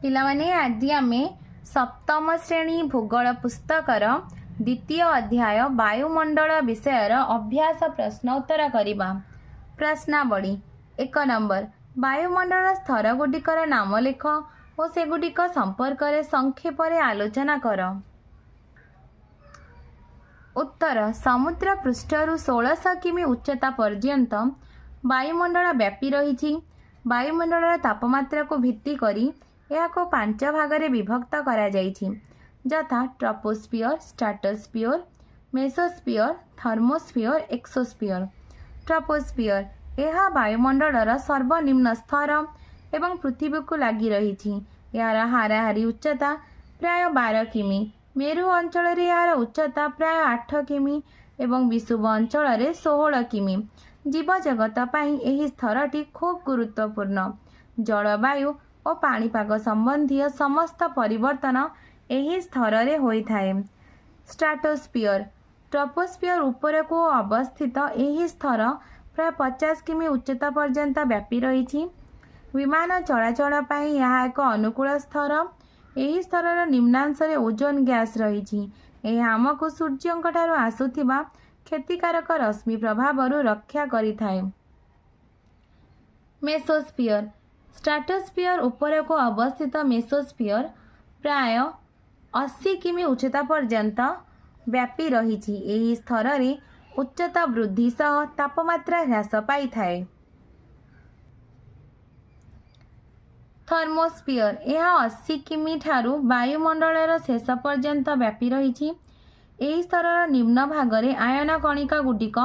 पिलामाने आज आमे सप्तम श्रेणी भूगोल पुस्तकर द्वितीय अध्याय वायुमंडल विषयर अभ्यास प्रश्नोत्तर करिबा। प्रश्नावली 1 नंबर वायुमंडल स्तर गुडिकर नाम लेख और सेगुडिक संपर्क में संक्षेप आलोचना कर। उत्तर समुद्र पृष्ठरु 1600 किमी उच्चता पर्यंत वायुमंडल व्यापी रही। वायुमंडल तापमात्रा को भित्ति करी यह को 5 भागरे विभक्त करा जाइछि, यथा troposphere, stratosphere, mesosphere, thermosphere, exosphere. Troposphere यह वायुमंडलर सर्वनिम्न स्तर एवं पृथ्वी को लगी रही। यार हाराहारी उच्चता प्राय 12 किमी। मेरु अंचल यार उच्चता प्राय 8 किमी एवं विषुव अंचल 16 किमी। जीव जगत पाई एही स्तरटी खूब गुरुत्वपूर्ण। जलवायु और पाणीपाग संबंधी समस्त परिवर्तन एही स्तरे होइथाए। स्ट्राटोस्फियर ट्रोपोस्फियर ऊपर को अवस्थित एही स्तर प्राय 50 किमी उच्चता पर्यंत व्यापी रही। विमान चलाचल पाई यह एक अनुकूल स्तर। एही स्तरर निम्नांशरे ओजोन गैस रही। यह आमको सूर्यंक ठारू आसुथिबा क्षतिकारक रश्मि प्रभावरु रक्षा करिथाए। मेसोस्फियर स्ट्राटोस्फियर ऊपर को अवस्थित मेसोस्फियर प्राय 80 किमी उच्चता पर्यंत व्यापी रही। एही स्तररे उच्चता वृद्धि सह तापमात्रा ह्रास पाई थाए। थर्मोस्फियर यह 80 किमी ठारू वायुमंडलर शेष पर्यंत व्यापी रही। एही स्तरर निम्न भागरे आयन कणिका गुडिक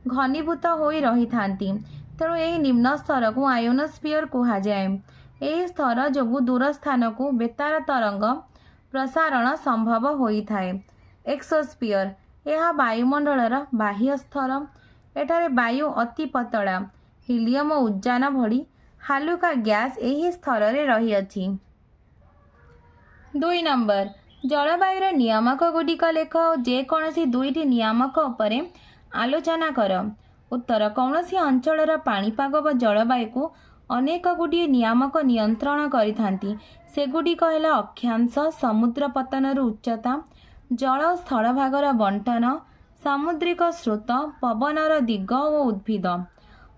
घनीभूत होई रही थांती, तेणु एही निम्न स्तर को आयोनोस्फियर कहा जाए। एही स्तर जोगु दूर स्थान को बेतार तरंग प्रसारण संभव होई थाए। एक्सोस्फियर यह वायुमंडलर बाह्य स्तर। एठारे वायु अति पतला हिलियम उद्यान भली हालुका गैस एही स्तररे रही अछि। 2 नंबर जलवायुर नियामक गुडिक लेख और जेकोसी दुईटी नियामक उपरे आलोचना कर। उत्तर कौनसी अंचलर पाणीपाग व जलवायु को अनेक गुड़िए नियामक नियंत्रण करिथांती। सेगुडिक हेला अक्षांश, समुद्र पतनर उच्चता, जल स्थल भागर बंटन, सामुद्रिक स्रोत, पवनर दिग और उद्भिद।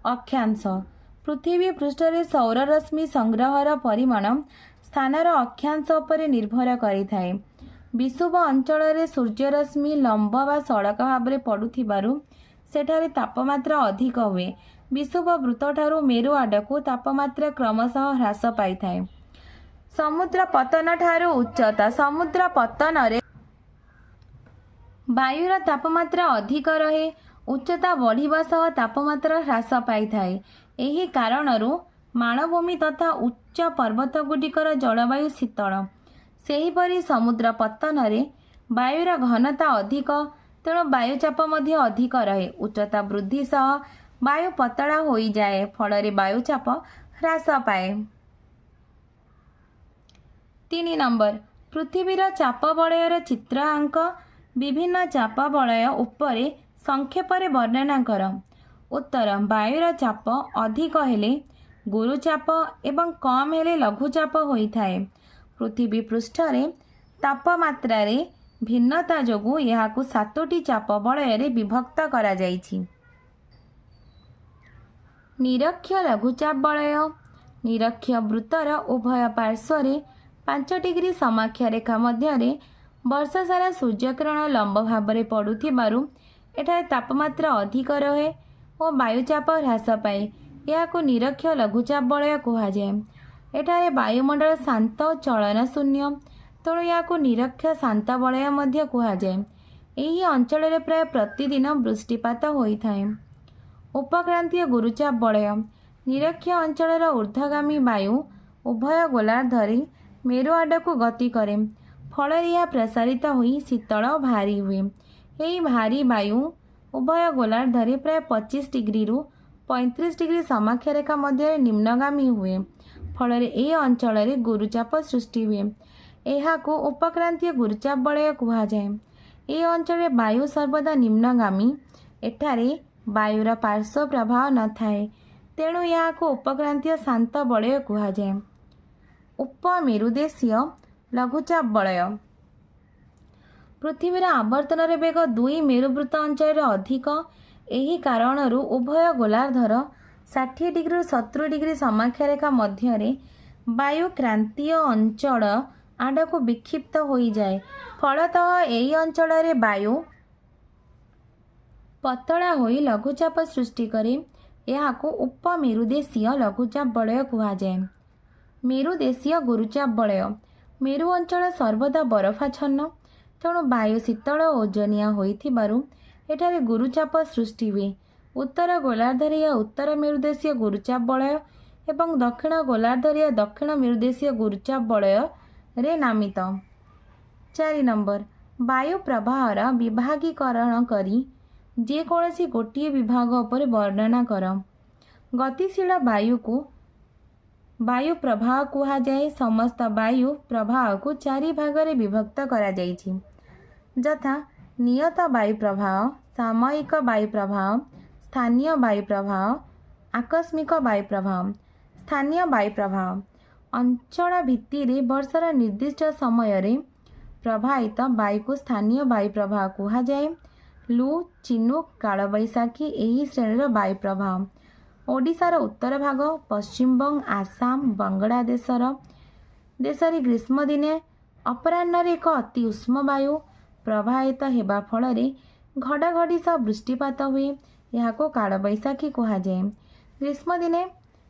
अक्षांश पृथ्वी पृष्ठरे सौर रश्मि संग्रहर परिमाण स्थानर अक्षांश उपरे निर्भर करिथाए। विषुव अंचल सूर्यरश्मि लंब व सड़क भाव में पड़ुथिबारु सेठारे तापमात्रा अधिक हुए। विषुव वृत्त ठारू मेरु आडकू तापमात्रा क्रमशः ह्रास पाई थाए। समुद्र पतन ठारू उच्चता समुद्र पतन रे वायुर तापमात्रा अधिक रहे। उच्चता बढ़िबा सह तापमात्रा ह्रास पाई थाए। एही कारणरू माणभूमि तथा उच्च पर्वत गुडिकर जलवायु शीतल। सेहीपरि समुद्र पतन रे वायुर घनता अधिक, तेणु वायुचाप मध्य अधिक रहे। उच्चता वृद्धि सह वायु पतला होई जाए, फल वायुचाप ह्रास पाए। 3 नंबर पृथ्वीर चाप वलयर चित्र आंक। विभिन्न चाप वलय उपरे संक्षेपरे वर्णना कर। उत्तर वायुर चाप अधिक हेले गुरुचाप एवं कम हेले लघुचाप होई थाए। पृथ्वी पृष्ठरे तापमात्रा रे भिन्नता जोगु यहाकु 7टी चाप वलय विभक्त करा जाइछि। निरक्ष लघुचाप वलय निरक्ष वृत्तर उभय पार्श्वरे 5 डिग्री समाख्य रेखा मध्य वर्ष सारा सूर्यकिरण लंब भाव में पड़ुथिबारु एठारे तापमात्रा अधिक रहे और वायुचाप ह्रास पाए। यहाकु निरक्ष लघुचाप वलय कहा जाए। एठारे वायुमंडल शांत और चलन शून्य, तेणु यहाकु निरक्ष शांत वलय मध्य कहा जाए। एही अंचल प्राय प्रतिदिन वृष्टिपात होइथाए। उपक्रांतीय गुरुचाप वलय निरक्ष अंचलर ऊर्ध्वगामी वायु उभय गोलार्धरे मेरु आडकू गति करे, फल यह प्रसारित होई शीतल और भारी हुए। यही भारी वायु उभय गोलार्धरे प्राय 25 डिग्री रु 35 डिग्री समाख्य रेखा मध्य निम्नगामी हुए, फल ए अंचल गुरुचाप सृष्टि हुए। यहाकू उपक्रांतीय गुरुचाप वलय कहा जाए। ए अंचल वायु सर्वदा निम्नगामी। एठारे वायुर पार्श्व प्रभाव न थाए, तेणु यहाकू उपक्रांतीय शांत वलय कहा जाए। ଉପମେରୁଦେଶୀୟ ଲଘୁଚାପ ବଳୟ। ପୃଥିବୀର ଆବର୍ତ୍ତନର ବେଗ 2 ମେରୁବୃତ୍ତ ଅଞ୍ଚଳରେ ଅଧିକ। ଏହି କାରଣରୁ ଉଭୟ ଗୋଲାର୍ଦ୍ଧର 60 ଡିଗ୍ରୀରୁ 70 ଡିଗ୍ରୀ ସମାକ୍ଷରେଖା ମଧ୍ୟରେ ବାୟୁ କ୍ରାନ୍ତୀୟ ଅଞ୍ଚଳ ଆଡ଼କୁ ବିକ୍ଷିପ୍ତ ହୋଇଯାଏ। ଫଳତଃ ଏହି ଅଞ୍ଚଳରେ ବାୟୁ ପତଳା ହୋଇ ଲଘୁଚାପ ସୃଷ୍ଟି କରେ। ଏହାକୁ ଉପମେରୁଦେଶୀୟ ଲଘୁଚାପ ବଳୟ କୁହାଯାଏ। ମେରୁଦେଶୀୟ ଗୁରୁଚାପ ବଳୟ। ମେରୁ ଅଞ୍ଚଳ ସର୍ବଦା ବରଫାଚ୍ଛନ୍ନ, ତେଣୁ ବାୟୁ ଶୀତଳ ଓ ଓଜନିଆ ହୋଇଥିବାରୁ ଏଠାରେ ଗୁରୁଚାପ ସୃଷ୍ଟି ହୁଏ। ଉତ୍ତର ଗୋଲାର୍ଦ୍ଧରେ ଏହା ଉତ୍ତର ମେରୁଦେଶୀୟ ଗୁରୁଚାପ ବଳୟ ଏବଂ ଦକ୍ଷିଣ ଗୋଲାର୍ଦ୍ଧରେ ଏହା ଦକ୍ଷିଣ ମେରୁଦେଶୀୟ ଗୁରୁଚାପ ବଳୟରେ ନାମିତ। 4 ନମ୍ବର, ବାୟୁ ପ୍ରବାହର ବିଭାଗୀକରଣ କରି ଯେକୌଣସି ଗୋଟିଏ ବିଭାଗ ଉପରେ ବର୍ଣ୍ଣନା କର। ଗତିଶୀଳ ବାୟୁକୁ ବାୟୁ ପ୍ରବାହ କୁହାଯାଏ। ସମସ୍ତ ବାୟୁ ପ୍ରବାହକୁ 4 ଭାଗରେ ବିଭକ୍ତ କରାଯାଇଛି, ଯଥା ନିୟତ ବାୟୁ ପ୍ରବାହ, ସାମୟିକ ବାୟୁ ପ୍ରବାହ, ସ୍ଥାନୀୟ ବାୟୁ ପ୍ରବାହ, ଆକସ୍ମିକ ବାୟୁ ପ୍ରବାହ। ସ୍ଥାନୀୟ ବାୟୁ ପ୍ରବାହ ଅଞ୍ଚଳ ଭିତ୍ତିରେ ବର୍ଷର ନିର୍ଦ୍ଦିଷ୍ଟ ସମୟରେ ପ୍ରବାହିତ ବାୟୁକୁ ସ୍ଥାନୀୟ ବାୟୁ ପ୍ରବାହ କୁହାଯାଏ। ଲୁ, ଚିନୁକ, କାଳବୈଶାଖୀ ଏହି ଶ୍ରେଣୀର ବାୟୁ ପ୍ରବାହ। ଓଡ଼ିଶାର ଉତ୍ତର ଭାଗ, ପଶ୍ଚିମବଙ୍ଗ, ଆସାମ, ଦେଶରେ ଗ୍ରୀଷ୍ମ ଦିନେ ଅପରାହ୍ନରେ ଏକ ଅତି ଉଷ୍ମ ବାୟୁ ପ୍ରବାହିତ ହେବା ଫଳରେ ଘଡ଼ଘଡ଼ି ସହ ବୃଷ୍ଟିପାତ ହୁଏ। ଏହାକୁ କାଳବୈଶାଖୀ କୁହାଯାଏ। ଗ୍ରୀଷ୍ମ ଦିନେ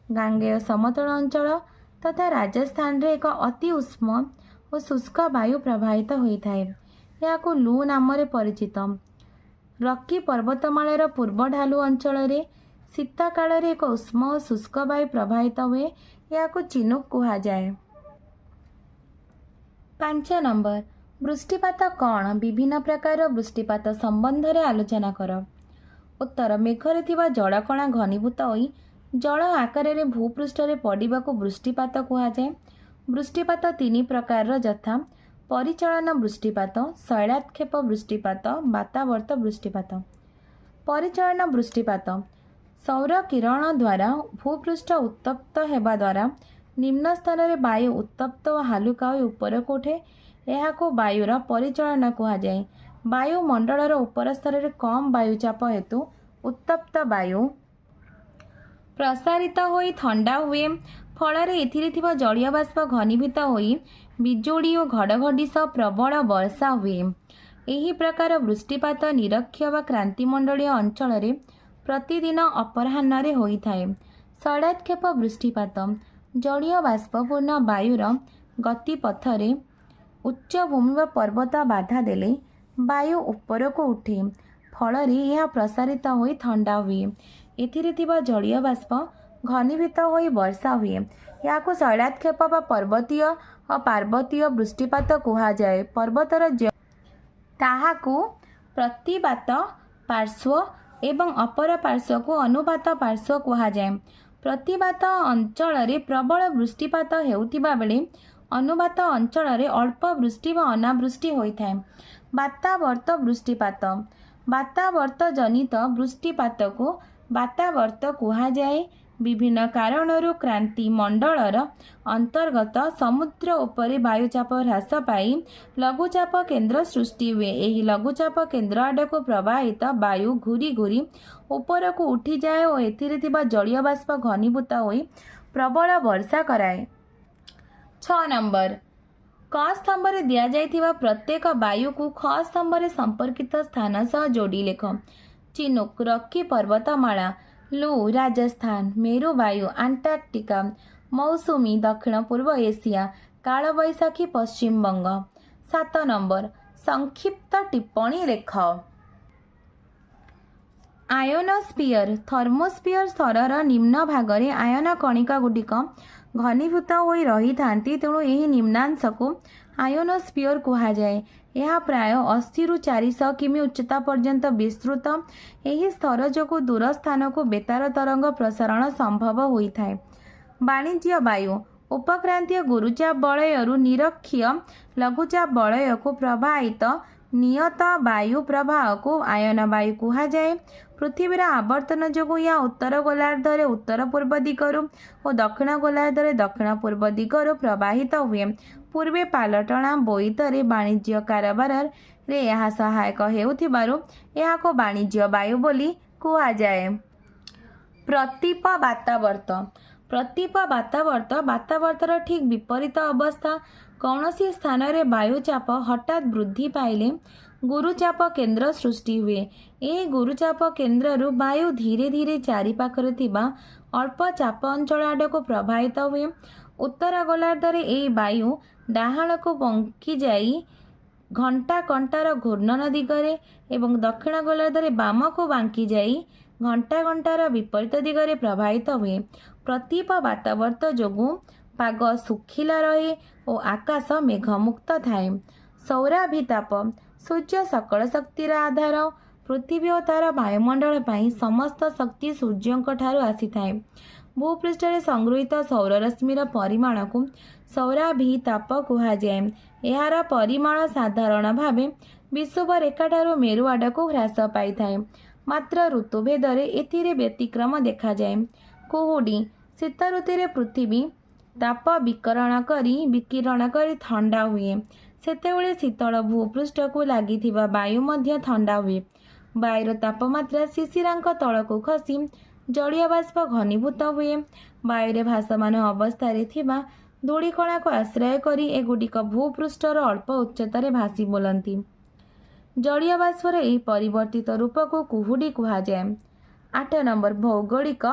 ଗାଙ୍ଗେୟ ସମତଳ ଅଞ୍ଚଳ ତଥା ରାଜସ୍ଥାନରେ ଏକ ଅତି ଉଷ୍ମ ଓ ଶୁଷ୍କ ବାୟୁ ପ୍ରବାହିତ ହୋଇଥାଏ। ଏହାକୁ ଲୁ ନାମରେ ପରିଚିତ। ରକି ପର୍ବତମାଳାର ପୂର୍ବ ଢାଲୁ ଅଞ୍ଚଳରେ ଶୀତ କାଳରେ ଏକ ଉଷ୍ମ ଓ ଶୁଷ୍କ ବାୟୁ ପ୍ରବାହିତ ହୁଏ। ଏହାକୁ ଚିନୁକ କୁହାଯାଏ। 5 ନମ୍ବର, ବୃଷ୍ଟିପାତ କ'ଣ? ବିଭିନ୍ନ ପ୍ରକାରର ବୃଷ୍ଟିପାତ ସମ୍ବନ୍ଧରେ ଆଲୋଚନା କର। ଉତ୍ତର, ମେଘରେ ଥିବା ଜଳକଣା ଘନୀଭୂତ ହୋଇ ଜଳ ଆକାରରେ ଭୂପୃଷ୍ଠରେ ପଡ଼ିବାକୁ ବୃଷ୍ଟିପାତ କୁହାଯାଏ। ବୃଷ୍ଟିପାତ 3 ପ୍ରକାରର, ଯଥା ପରିଚାଳନା ବୃଷ୍ଟିପାତ, ଶୈଳାକ୍ଷେପ ବୃଷ୍ଟିପାତ, ବାତାବର୍ତ୍ତ ବୃଷ୍ଟିପାତ। ପରିଚାଳନା ବୃଷ୍ଟିପାତ ସୌର କିରଣ ଦ୍ୱାରା ଭୂପୃଷ୍ଠ ଉତ୍ତପ୍ତ ହେବା ଦ୍ୱାରା ନିମ୍ନ ସ୍ଥାନରେ ବାୟୁ ଉତ୍ତପ୍ତ ଓ ହାଲୁକା ହୋଇ ଉପରକୁ ଉଠେ। ଏହାକୁ ବାୟୁର ପରିଚାଳନା କୁହାଯାଏ। ବାୟୁମଣ୍ଡଳର ଉପର ସ୍ତରରେ କମ୍ ବାୟୁଚାପ ହେତୁ ଉତ୍ତପ୍ତ ବାୟୁ ପ୍ରସାରିତ ହୋଇ ଥଣ୍ଡା ହୁଏ। ଫଳରେ ଏଥିରେ ଥିବା ଜଳୀୟ ବାଷ୍ପ ଘନୀଭୂତ ହୋଇ ବିଜୁଳି ଓ ଘଡ଼ଘଡ଼ି ସହ ପ୍ରବଳ ବର୍ଷା ହୁଏ। ଏହି ପ୍ରକାର ବୃଷ୍ଟିପାତ ନିରକ୍ଷୀୟ ବା କ୍ରାନ୍ତିମଣ୍ଡଳୀୟ ଅଞ୍ଚଳରେ ପ୍ରତିଦିନ ଅପରାହ୍ନରେ ହୋଇଥାଏ। ଶୈଳାକ୍ଷେପ ବୃଷ୍ଟିପାତ ଜଳୀୟ ବାଷ୍ପପୂର୍ଣ୍ଣ ବାୟୁର ଗତିପଥରେ ଉଚ୍ଚଭୂମି ବା ପର୍ବତ ବାଧା ଦେଲେ ବାୟୁ ଉପରକୁ ଉଠେ। ଫଳରେ ଏହା ପ୍ରସାରିତ ହୋଇ ଥଣ୍ଡା ହୁଏ। ଏଥିରେ ଥିବା ଜଳୀୟ ବାଷ୍ପ ଘନୀଭୂତ ହୋଇ ବର୍ଷା ହୁଏ। ଏହାକୁ ଶୈଳାକ୍ଷେପ ବା ପର୍ବତୀୟ ଓ ପାର୍ବତୀୟ ବୃଷ୍ଟିପାତ କୁହାଯାଏ। ପର୍ବତର ତାହାକୁ ପ୍ରତିବାତ ପାର୍ଶ୍ୱ ଏବଂ ଅପର ପାର୍ଶ୍ୱକୁ ଅନୁପାତ ପାର୍ଶ୍ୱ କୁହାଯାଏ। ପ୍ରତିବାତ ଅଞ୍ଚଳରେ ପ୍ରବଳ ବୃଷ୍ଟିପାତ ହେଉଥିବା ବେଳେ ଅନୁପାତ ଅଞ୍ଚଳରେ ଅଳ୍ପ ବୃଷ୍ଟି ବା ଅନାବୃଷ୍ଟି ହୋଇଥାଏ। ବାତାବର୍ତ୍ତ ବୃଷ୍ଟିପାତ ବାତାବର୍ତ୍ତ ଜନିତ ବୃଷ୍ଟିପାତକୁ ବାତାବର୍ତ୍ତ କୁହାଯାଏ। ବିଭିନ୍ନ କାରଣରୁ କ୍ରାନ୍ତି ମଣ୍ଡଳର ଅନ୍ତର୍ଗତ ସମୁଦ୍ର ଉପରେ ବାୟୁଚାପ ହ୍ରାସ ପାଇ ଲଘୁଚାପ କେନ୍ଦ୍ର ସୃଷ୍ଟି ହୁଏ। ଏହି ଲଘୁଚାପ କେନ୍ଦ୍ର ଆଡ଼କୁ ପ୍ରବାହିତ ବାୟୁ ଘୂରି ଘୂରି ଉପରକୁ ଉଠିଯାଏ ଓ ଏଥିରେ ଥିବା ଜଳୀୟ ବାଷ୍ପ ଘନୀଭୂତ ହୋଇ ପ୍ରବଳ ବର୍ଷା କରାଏ। 6 ନମ୍ବର, କ ସ୍ତମ୍ଭରେ ଦିଆଯାଇଥିବା ପ୍ରତ୍ୟେକ ବାୟୁକୁ ଖ ସ୍ତମ୍ଭରେ ସମ୍ପର୍କିତ ସ୍ଥାନ ସହ ଯୋଡ଼ି ଲେଖ। ଚିନୁକ ରକି ପର୍ବତମାଳା, ଲୁ ରାଜସ୍ଥାନ, ମେରୁବାୟୁ ଆଣ୍ଟାର୍କଟିକା, ମୌସୁମୀ ଦକ୍ଷିଣ ପୂର୍ବ ଏସିଆ, କାଳବୈଶାଖୀ ପଶ୍ଚିମବଙ୍ଗ। 7 ନମ୍ବର, ସଂକ୍ଷିପ୍ତ ଟିପ୍ପଣୀ ଲେଖ। ଆୟୋନୋସ୍ଫିୟର ଥର୍ମୋସ୍ଫିୟର ସ୍ତରର ନିମ୍ନ ଭାଗରେ ଆୟନ କଣିକା ଗୁଡ଼ିକ ଘନୀଭୂତ ହୋଇ ରହିଥାନ୍ତି, ତେଣୁ ଏହି ନିମ୍ନାଂଶକୁ ଆୟୋନୋସ୍ଫିୟର କୁହାଯାଏ। ଏହା ପ୍ରାୟ 80ରୁ 400 କିମି ଉଚ୍ଚତା ପର୍ଯ୍ୟନ୍ତ ବିସ୍ତୃତ। ଏହି ସ୍ତର ଯୋଗୁଁ ଦୂର ସ୍ଥାନକୁ ବେତାର ତରଙ୍ଗ ପ୍ରସାରଣ ସମ୍ଭବ ହୋଇଥାଏ। ବାଣିଜ୍ୟ ବାୟୁ ଉପକ୍ରାନ୍ତୀୟ ଗୁରୁଚାପ ବଳୟରୁ ନିରକ୍ଷୀୟ ଲଘୁଚାପ ବଳୟକୁ ପ୍ରବାହିତ ନିୟତ ବାୟୁ ପ୍ରବାହକୁ ଆୟନ ବାୟୁ କୁହାଯାଏ। ପୃଥିବୀର ଆବର୍ତ୍ତନ ଯୋଗୁଁ ଏହା ଉତ୍ତର ଗୋଲାର୍ଦ୍ଧରେ ଉତ୍ତର ପୂର୍ବ ଦିଗରୁ ଓ ଦକ୍ଷିଣ ଗୋଲାର୍ଦ୍ଧରେ ଦକ୍ଷିଣ ପୂର୍ବ ଦିଗରୁ ପ୍ରବାହିତ ହୁଏ। ପୂର୍ବେ ପାଲଟଣା ବୋଇତରେ ବାଣିଜ୍ୟ କାରବାରରେ ଏହା ସହାୟକ ହେଉଥିବାରୁ ଏହାକୁ ବାଣିଜ୍ୟ ବାୟୁ ବୋଲି କୁହାଯାଏ। ପ୍ରତୀପ ବାତାବର୍ତ୍ତ। ପ୍ରତୀପ ବାତାବର୍ତ୍ତ ବାତାବର୍ତ୍ତର ଠିକ୍ ବିପରୀତ ଅବସ୍ଥା। କୌଣସି ସ୍ଥାନରେ ବାୟୁଚାପ ହଠାତ୍ ବୃଦ୍ଧି ପାଇଲେ ଗୁରୁଚାପ କେନ୍ଦ୍ର ସୃଷ୍ଟି ହୁଏ। ଏହି ଗୁରୁଚାପ କେନ୍ଦ୍ରରୁ ବାୟୁ ଧୀରେ ଧୀରେ ଚାରିପାଖରେ ଥିବା ଅଳ୍ପ ଚାପ ଅଞ୍ଚଳ ଆଡ଼କୁ ପ୍ରବାହିତ ହୁଏ। ଉତ୍ତର ଗୋଲାର୍ଦ୍ଧରେ ଏହି ବାୟୁ ଡାହାଣକୁ ବଙ୍କି ଯାଇ ଘଣ୍ଟା କଣ୍ଟାର ଘୂର୍ଣ୍ଣନ ଦିଗରେ ଏବଂ ଦକ୍ଷିଣ ଗୋଲାର୍ଦ୍ଧରେ ବାମକୁ ବାଙ୍କି ଯାଇ ଘଣ୍ଟା ଘଣ୍ଟାର ବିପରୀତ ଦିଗରେ ପ୍ରବାହିତ ହୁଏ। ପ୍ରତୀପ ବାତାବର୍ତ୍ତ ଯୋଗୁଁ ପାଗ ଶୁଖିଲା ରହେ ଓ ଆକାଶ ମେଘମୁକ୍ତ ଥାଏ। ସୌରାଭିତାପ। ସୂର୍ଯ୍ୟ ସକଳ ଶକ୍ତିର ଆଧାର। ପୃଥିବୀ ଓ ତା'ର ବାୟୁମଣ୍ଡଳ ପାଇଁ ସମସ୍ତ ଶକ୍ତି ସୂର୍ଯ୍ୟଙ୍କ ଠାରୁ ଆସିଥାଏ। ଭୂପୃଷ୍ଠରେ ସଂଗୃହୀତ ସୌରରଶ୍ମିର ପରିମାଣକୁ ସୌରାଭିତାପ କୁହାଯାଏ। ଏହାର ପରିମାଣ ସାଧାରଣ ଭାବେ ବିଷୁବରେଖାଠାରୁ ମେରୁ ଆଡ଼କୁ ହ୍ରାସ ପାଇଥାଏ। ମାତ୍ର ଋତୁଭେଦରେ ଏଥିରେ ବ୍ୟତିକ୍ରମ ଦେଖାଯାଏ। କୁହୁଡ଼ି। ଶୀତ ଋତୁରେ ପୃଥିବୀ ତାପ ବିକିରଣ କରି ଥଣ୍ଡା ହୁଏ। ସେତେବେଳେ ଶୀତଳ ଭୂପୃଷ୍ଠକୁ ଲାଗିଥିବା ବାୟୁ ମଧ୍ୟ ଥଣ୍ଡା ହୁଏ। ବାୟୁର ତାପମାତ୍ରା ଶିଶିରାଙ୍କ ତଳକୁ ଖସି ଜଳୀୟ ବାଷ୍ପ ଘନୀଭୂତ ହୁଏ। ବାୟୁରେ ଭାସମାନ ଅବସ୍ଥାରେ ଥିବା ଧୂଳିକଣାକୁ ଆଶ୍ରୟ କରି ଏଗୁଡ଼ିକ ଭୂପୃଷ୍ଠର ଅଳ୍ପ ଉଚ୍ଚତାରେ ଭାସି ବୁଲନ୍ତି। ଜଳୀୟ ବାଷ୍ପର ଏହି ପରିବର୍ତ୍ତିତ ରୂପକୁ କୁହୁଡ଼ି କୁହାଯାଏ। 8 ନମ୍ବର ଭୌଗୋଳିକ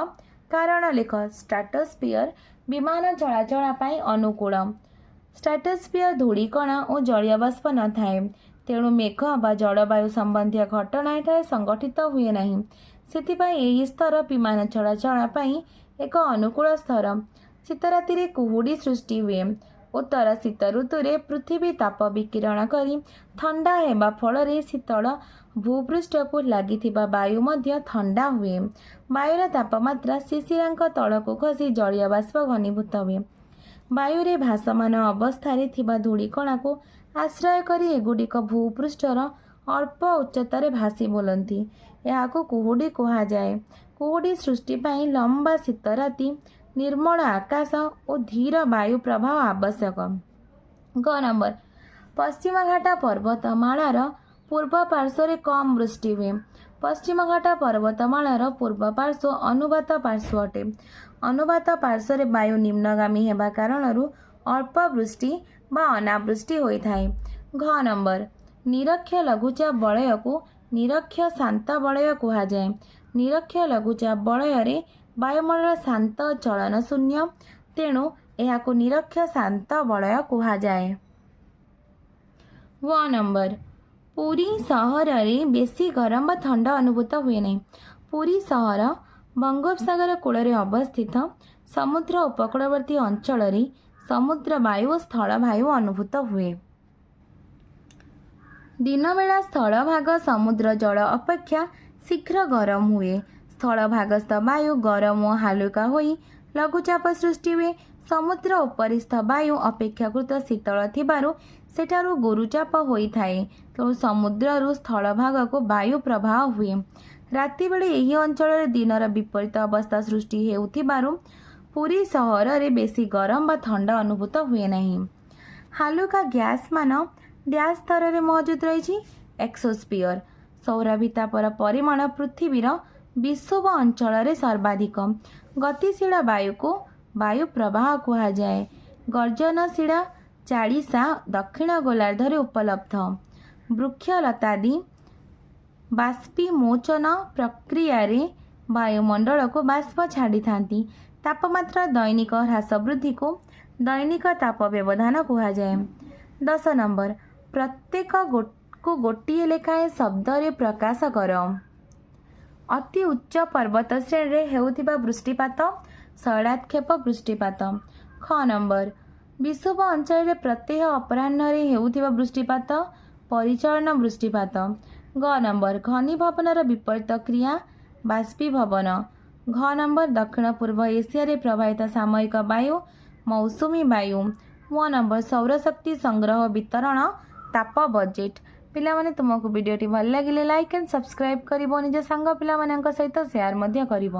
କାରଣ ଲେଖ। ଷ୍ଟ୍ରାଟୋସ୍ଫିୟର ବିମାନ ଚଳାଚଳ ପାଇଁ ଅନୁକୂଳ। ଷ୍ଟ୍ରାଟୋସ୍ଫିୟର ଧୂଳିକଣା ଓ ଜଳୀୟ ବାଷ୍ପ ନଥାଏ, ତେଣୁ ମେଘ ବା ଜଳବାୟୁ ସମ୍ବନ୍ଧୀୟ ଘଟଣା ଏଠାରେ ସଂଘଟିତ ହୁଏ ନାହିଁ। ସେଥିପାଇଁ ଏହି ସ୍ତର ବିମାନ ଚଳାଚଳ ପାଇଁ ଏକ ଅନୁକୂଳ ସ୍ତର। ଶୀତ ରାତିରେ କୁହୁଡ଼ି ସୃଷ୍ଟି ହୁଏ। ଉତ୍ତର ଶୀତ ଋତୁରେ ପୃଥିବୀ ତାପ ବିକିରଣ କରି ଥଣ୍ଡା ହେବା ଫଳରେ ଶୀତଳ ଭୂପୃଷ୍ଠକୁ ଲାଗିଥିବା ବାୟୁ ମଧ୍ୟ ଥଣ୍ଡା ହୁଏ। ବାୟୁର ତାପମାତ୍ରା ଶିଶିରାଙ୍କ ତଳକୁ ଖସି ଜଳୀୟ ବାଷ୍ପ ଘନୀଭୂତ ହୁଏ। ବାୟୁରେ ଭାସମାନ ଅବସ୍ଥାରେ ଥିବା ଧୂଳିକଣାକୁ ଆଶ୍ରୟ କରି ଏଗୁଡ଼ିକ ଭୂପୃଷ୍ଠର ଅଳ୍ପ ଉଚ୍ଚତାରେ ଭାସି ବୁଲନ୍ତି। ଏହାକୁ କୁହୁଡ଼ି କୁହାଯାଏ। କୁହୁଡ଼ି ସୃଷ୍ଟି ପାଇଁ ଲମ୍ବା ଶୀତ ରାତି, ନିର୍ମଳ ଆକାଶ ଓ ଧୀର ବାୟୁ ପ୍ରବାହ ଆବଶ୍ୟକ। ଗ ନମ୍ବର। ପଶ୍ଚିମଘାଟ ପର୍ବତମାଳାର ପୂର୍ବ ପାର୍ଶ୍ୱରେ କମ୍ ବୃଷ୍ଟି ହୁଏ। ପଶ୍ଚିମଘାଟ ପର୍ବତମାଳାର ପୂର୍ବ ପାର୍ଶ୍ୱ ଅନୁପାତ ପାର୍ଶ୍ୱ ଅଟେ। ଅନୁପାତ ପାର୍ଶ୍ୱରେ ବାୟୁ ନିମ୍ନଗାମୀ ହେବା କାରଣରୁ ଅଳ୍ପ ବୃଷ୍ଟି ବା ଅନାବୃଷ୍ଟି ହୋଇଥାଏ। ଘ ନମ୍ବର। ନିରକ୍ଷ ଲଘୁଚାପ ବଳୟକୁ ନିରକ୍ଷ ଶାନ୍ତ ବଳୟ କୁହାଯାଏ। ନିରକ୍ଷ ଲଘୁଚାପ ବଳୟରେ ବାୟୁମଣ୍ଡଳ ଶାନ୍ତ ଚଳନ ଶୂନ୍ୟ, ତେଣୁ ଏହାକୁ ନିରକ୍ଷ ଶାନ୍ତ ବଳୟ କୁହାଯାଏ। ଗ ନମ୍ବର। ପୁରୀ ସହରରେ ବେଶୀ ଗରମ ବା ଥଣ୍ଡା ଅନୁଭୂତ ହୁଏ ନାହିଁ। ପୁରୀ ସହର ବଙ୍ଗୋପସାଗର କୂଳରେ ଅବସ୍ଥିତ। ସମୁଦ୍ର ଉପକୂଳବର୍ତ୍ତୀ ଅଞ୍ଚଳରେ ସମୁଦ୍ର ବାୟୁ ଓ ସ୍ଥଳ ବାୟୁ ଅନୁଭୂତ ହୁଏ। ଦିନବେଳା ସ୍ଥଳଭାଗ ସମୁଦ୍ର ଜଳ ଅପେକ୍ଷା ଶୀଘ୍ର ଗରମ ହୁଏ। ସ୍ଥଳଭାଗସ୍ଥ ବାୟୁ ଗରମ ଓ ହାଲୁକା ହୋଇ ଲଘୁଚାପ ସୃଷ୍ଟି ହୁଏ। ସମୁଦ୍ର ଉପରିସ୍ଥ ବାୟୁ ଅପେକ୍ଷାକୃତ ଶୀତଳ ଥିବାରୁ ସେଠାରୁ ଗୁରୁଚାପ ହୋଇଥାଏ, ତେଣୁ ସମୁଦ୍ରରୁ ସ୍ଥଳଭାଗକୁ ବାୟୁ ପ୍ରବାହ ହୁଏ। ରାତିବେଳେ ଏହି ଅଞ୍ଚଳରେ ଦିନର ବିପରୀତ ଅବସ୍ଥା ସୃଷ୍ଟି ହେଉଥିବାରୁ ପୁରୀ ସହରରେ ବେଶୀ ଗରମ ବା ଥଣ୍ଡା ଅନୁଭୂତ ହୁଏ ନାହିଁ। ହାଲୁକା ଗ୍ୟାସ୍ ମାନ ଡ୍ୟାସ୍ ସ୍ତରରେ ମହଜୁଦ ରହିଛି। ଏକ୍ସୋସ୍ଫିୟର। ସୌରଭିତାପର ପରିମାଣ ପୃଥିବୀର ବିଷୁବ ଅଞ୍ଚଳରେ ସର୍ବାଧିକ। ଗତିଶୀଳ ବାୟୁକୁ ବାୟୁ ପ୍ରବାହ କୁହାଯାଏ। ଗର୍ଜନଶୀଳ ଚାଳିଶା ଦକ୍ଷିଣ ଗୋଲାର୍ଦ୍ଧରେ ଉପଲବ୍ଧ। ବୃକ୍ଷଲତାଦି ବାଷ୍ପୀମୋଚନ ପ୍ରକ୍ରିୟାରେ ବାୟୁମଣ୍ଡଳକୁ ବାଷ୍ପ ଛାଡ଼ିଥାନ୍ତି। ତାପମାତ୍ରା ଦୈନିକ ହ୍ରାସ ବୃଦ୍ଧିକୁ ଦୈନିକ ତାପ ବ୍ୟବଧାନ କୁହାଯାଏ। 10 ନମ୍ବର। ପ୍ରତ୍ୟେକକୁ ଗୋଟିଏ ଲେଖାଏଁ ଶବ୍ଦରେ ପ୍ରକାଶ କର। ଅତି ଉଚ୍ଚ ପର୍ବତ ଶ୍ରେଣୀରେ ହେଉଥିବା ବୃଷ୍ଟିପାତ। ଶୈଳାକ୍ଷେପ ବୃଷ୍ଟିପାତ। ଖ ନମ୍ବର। ବିଷୁବ ଅଞ୍ଚଳରେ ପ୍ରତ୍ୟହ ଅପରାହ୍ନରେ ହେଉଥିବା ବୃଷ୍ଟିପାତ। ପରିଚାଳନ ବୃଷ୍ଟିପାତ। ଗ ନମ୍ବର। ଘନୀଭବନର ବିପରୀତ କ୍ରିୟା ବାଷ୍ପୀଭବନ। ଘ ନମ୍ବର। ଦକ୍ଷିଣ ପୂର୍ବ ଏସିଆରେ ପ୍ରବାହିତ ସାମୟିକ ବାୟୁ ମୌସୁମୀ ବାୟୁ। ମ ନମ୍ବର। ସୌରଶକ୍ତି ସଂଗ୍ରହ ବିତରଣ ତାପ ବଜେଟ୍। ପିଲାମାନେ ତୁମକୁ ଭିଡ଼ିଓଟି ଭଲ ଲାଗିଲେ ଲାଇକ୍ ଆଣ୍ଡ ସବସ୍କ୍ରାଇବ୍ କରିବ, ନିଜ ସାଙ୍ଗ ପିଲାମାନଙ୍କ ସହିତ ସେୟାର ମଧ୍ୟ କରିବ।